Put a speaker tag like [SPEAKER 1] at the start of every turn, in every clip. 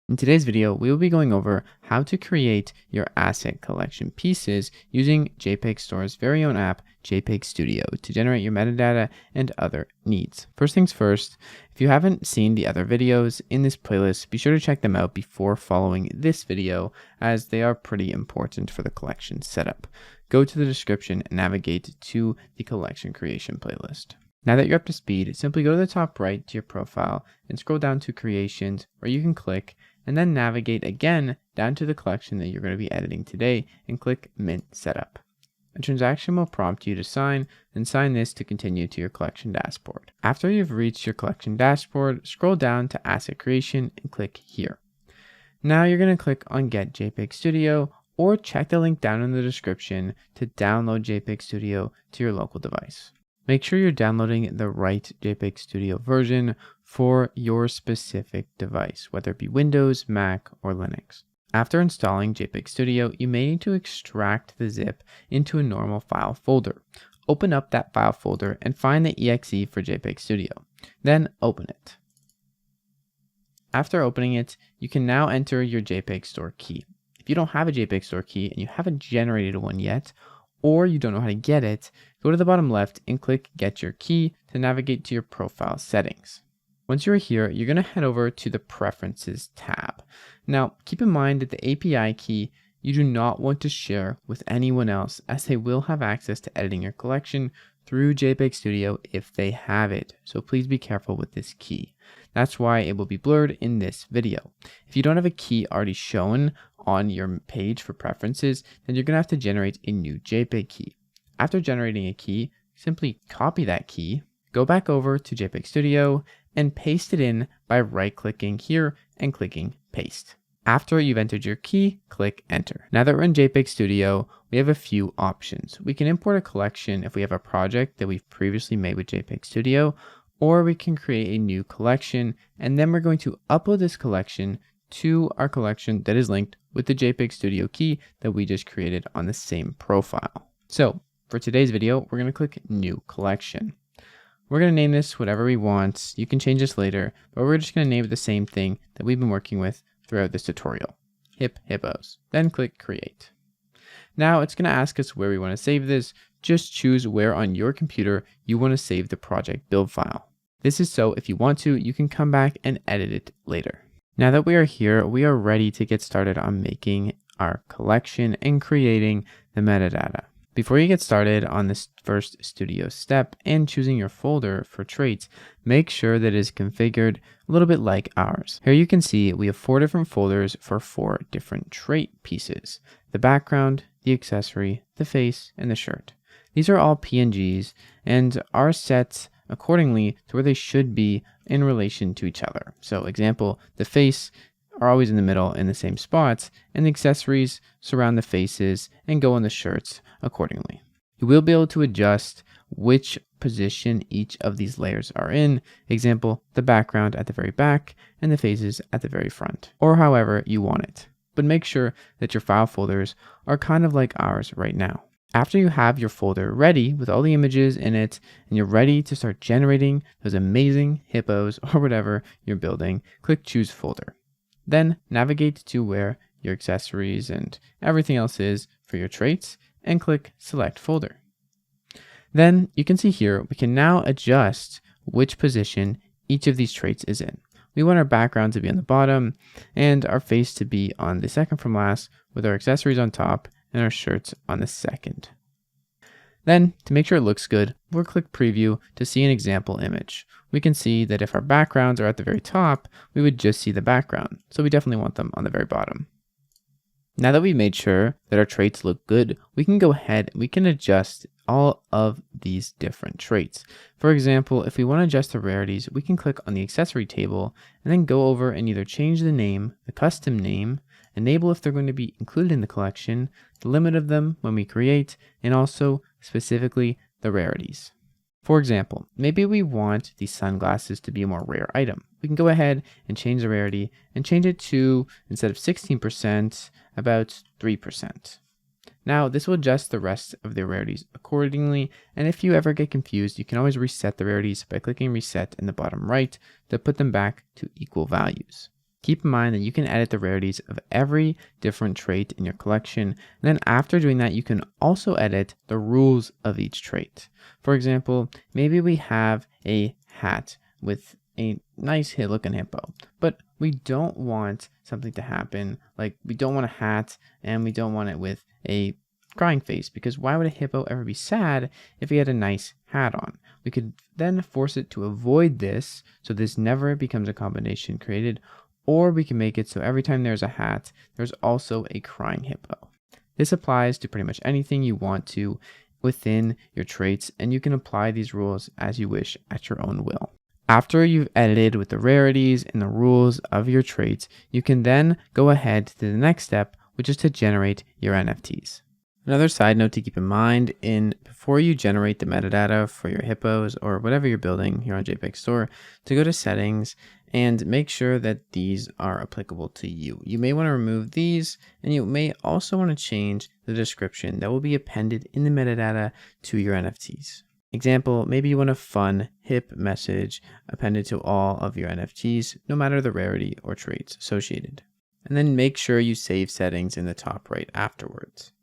[SPEAKER 1] In today's video, we will be going over how to create your asset collection pieces using JPG.Store's very own app, JPG Studio, to generate your metadata and other needs. First things first, if you haven't seen the other videos in this playlist, be sure to check them out before following this video, as they are pretty important for the collection setup. Go to the description and navigate to the collection creation playlist. Now that you're up to speed, simply go to the top right to your profile and scroll down to creations, where you can click and then navigate again down to the collection that you're going to be editing today and click Mint Setup. A transaction will prompt you to sign, and sign this to continue to your collection dashboard. After you've reached your collection dashboard, scroll down to Asset Creation and click here. Now you're going to click on Get JPG Studio, or check the link down in the description to download JPG Studio to your local device. Make sure you're downloading the right JPG Studio version for your specific device, whether it be Windows, Mac, or Linux. After installing JPG Studio, you may need to extract the zip into a normal file folder. Open up that file folder and find the exe for JPG Studio. Then open it. After opening it, you can now enter your JPG.Store key. If you don't have a JPG.Store key and you haven't generated one yet, or you don't know how to get it, go to the bottom left and click Get Your Key to navigate to your profile settings. Once you're here, you're going to head over to the Preferences tab. Now, keep in mind that the API key you do not want to share with anyone else, as they will have access to editing your collection through JPG Studio if they have it. So please be careful with this key. That's why it will be blurred in this video. If you don't have a key already shown on your page for preferences, then you're going to have to generate a new JPG key. After generating a key, simply copy that key, go back over to JPG Studio, and paste it in by right-clicking here and clicking Paste. After you've entered your key, click Enter. Now that we're in JPG Studio, we have a few options. We can import a collection if we have a project that we've previously made with JPG Studio, or we can create a new collection, and then we're going to upload this collection to our collection that is linked with the JPG Studio key that we just created on the same profile. So for today's video, we're going to click New Collection. We're going to name this whatever we want. You can change this later, but we're just going to name it the same thing that we've been working with throughout this tutorial, Hippos. Then click Create. Now it's going to ask us where we want to save this. Just choose where on your computer you want to save the project build file. This is so if you want to, you can come back and edit it later. Now that we are here, we are ready to get started on making our collection and creating the metadata. Before you get started on this first studio step and choosing your folder for traits, make sure that it is configured a little bit like ours. Here you can see we have 4 different folders for 4 different trait pieces: the background, the accessory, the face, and the shirt. These are all PNGs and are set accordingly to where they should be in relation to each other. So example, the face are always in the middle in the same spots, and the accessories surround the faces and go on the shirts accordingly. You will be able to adjust which position each of these layers are in. Example, the background at the very back and the faces at the very front, or however you want it. But make sure that your file folders are kind of like ours right now. After you have your folder ready with all the images in it, and you're ready to start generating those amazing hippos or whatever you're building, click Choose Folder. Then navigate to where your accessories and everything else is for your traits and click Select Folder. Then you can see here we can now adjust which position each of these traits is in. We want our background to be on the bottom and our face to be on the second from last, with our accessories on top and our shirts on the second. Then, to make sure it looks good, we'll click Preview to see an example image. We can see that if our backgrounds are at the very top, we would just see the background, so we definitely want them on the very bottom. Now that we've made sure that our traits look good, we can go ahead and we can adjust all of these different traits. For example, if we want to adjust the rarities, we can click on the accessory table and then go over and either change the name, the custom name, enable if they're going to be included in the collection, the limit of them when we create, and also specifically the rarities. For example, maybe we want these sunglasses to be a more rare item. We can go ahead and change the rarity and change it to, instead of 16%, about 3%. Now this will adjust the rest of the rarities accordingly, and if you ever get confused, you can always reset the rarities by clicking Reset in the bottom right to put them back to equal values. Keep in mind that you can edit the rarities of every different trait in your collection. And then after doing that, you can also edit the rules of each trait. For example, maybe we have a hat with a nice looking hippo, but we don't want something to happen. Like, we don't want a hat and we don't want it with a crying face, because why would a hippo ever be sad if he had a nice hat on? We could then force it to avoid this, so this never becomes a combination created, or we can make it so every time there's a hat, there's also a crying hippo. This applies to pretty much anything you want to within your traits, and you can apply these rules as you wish at your own will. After you've edited with the rarities and the rules of your traits, you can then go ahead to the next step, which is to generate your NFTs. Another side note to keep in mind before you generate the metadata for your hippos or whatever you're building here on JPG.Store, to go to settings and make sure that these are applicable to you. You may want to remove these, and you may also want to change the description that will be appended in the metadata to your NFTs. Example, maybe you want a fun hip message appended to all of your NFTs, no matter the rarity or traits associated. And then make sure you save settings in the top right afterwards.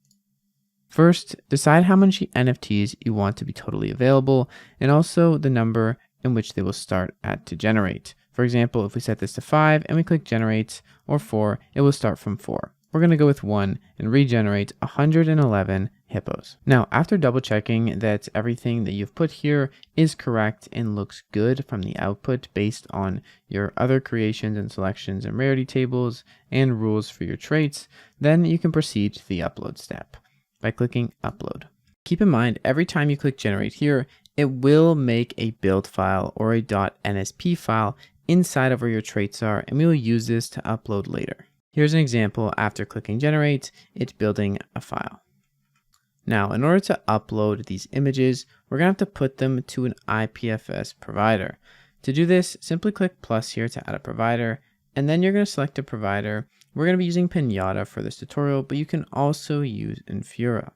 [SPEAKER 1] First, decide how many NFTs you want to be totally available, and also the number in which they will start at to generate. For example, if we set this to 5 and we click generate, or 4, it will start from 4. We're going to go with 1 and regenerate 111 hippos. Now, after double checking that everything that you've put here is correct and looks good from the output based on your other creations and selections and rarity tables and rules for your traits, then you can proceed to the upload step by clicking upload. Keep in mind, every time you click generate here, it will make a build file or a .nsp file inside of where your traits are, and we will use this to upload later. Here's an example. After clicking generate, it's building a file. Now, in order to upload these images, we're going to have to put them to an IPFS provider. To do this, simply click plus here to add a provider, and then you're going to select a provider. We're going to be using Pinata for this tutorial, but you can also use Infura.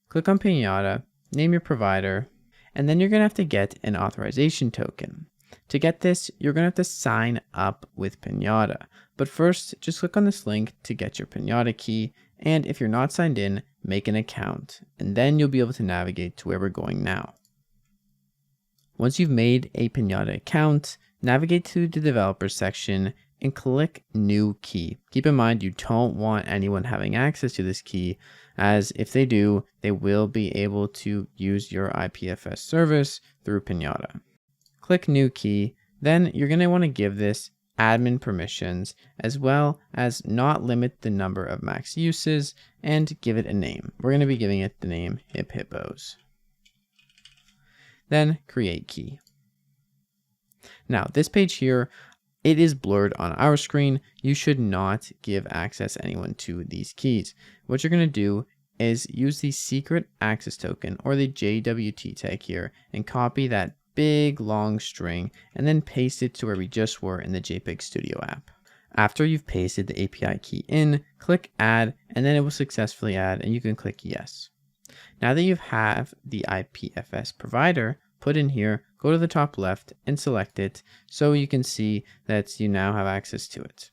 [SPEAKER 1] Click on Pinata, name your provider, and then you're going to have to get an authorization token. To get this, you're going to have to sign up with Pinata. But first, just click on this link to get your Pinata key, and if you're not signed in, make an account, and then you'll be able to navigate to where we're going now. Once you've made a Pinata account, navigate to the developers section and click new key. Keep in mind, you don't want anyone having access to this key, as if they do, they will be able to use your IPFS service through Pinata. Click new key, then you're going to want to give this admin permissions, as well as not limit the number of max uses, and give it a name. We're going to be giving it the name Hip Hippos. Then create key. Now, this page here, it is blurred on our screen. You should not give access anyone to these keys. What you're going to do is use the secret access token, or the JWT tag here, and copy that big long string and then paste it to where we just were in the JPEG Studio app. After you've pasted the API key in, click add, and then it will successfully add, and you can click yes. Now that you have the IPFS provider put in here, go to the top left and select it so you can see that you now have access to it.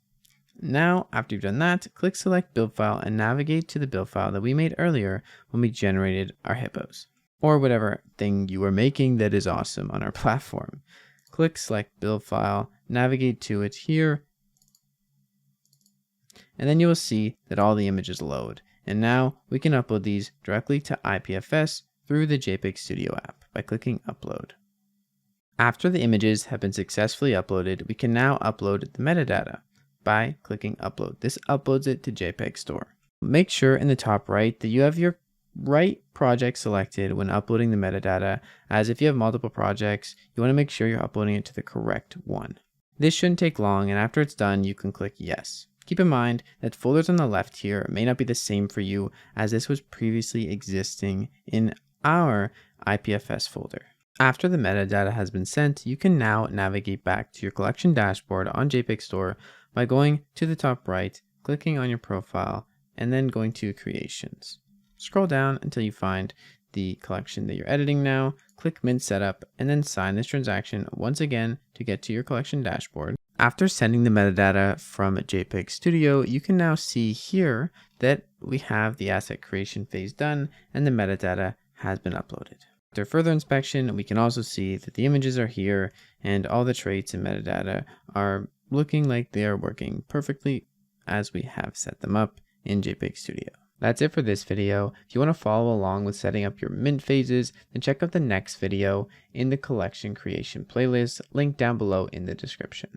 [SPEAKER 1] Now, after you've done that, click select build file and navigate to the build file that we made earlier when we generated our hippos, or whatever thing you are making that is awesome on our platform. Click select build file, navigate to it here, and then you will see that all the images load. And now we can upload these directly to IPFS through the JPEG Studio app by clicking upload. After the images have been successfully uploaded, we can now upload the metadata by clicking upload. This uploads it to JPG.Store. Make sure in the top right that you have your right project selected when uploading the metadata, as if you have multiple projects, you want to make sure you're uploading it to the correct one. This shouldn't take long, and after it's done, you can click yes. Keep in mind that folders on the left here may not be the same for you, as this was previously existing in our IPFS folder. After the metadata has been sent, you can now navigate back to your collection dashboard on JPG.Store by going to the top right, clicking on your profile, and then going to creations. Scroll down until you find the collection that you're editing now, click Mint Setup, and then sign this transaction once again to get to your collection dashboard. After sending the metadata from JPEG Studio, you can now see here that we have the asset creation phase done and the metadata has been uploaded. After further inspection, we can also see that the images are here and all the traits and metadata are looking like they are working perfectly as we have set them up in JPEG Studio. That's it for this video. If you want to follow along with setting up your mint phases, then check out the next video in the collection creation playlist, linked down below in the description.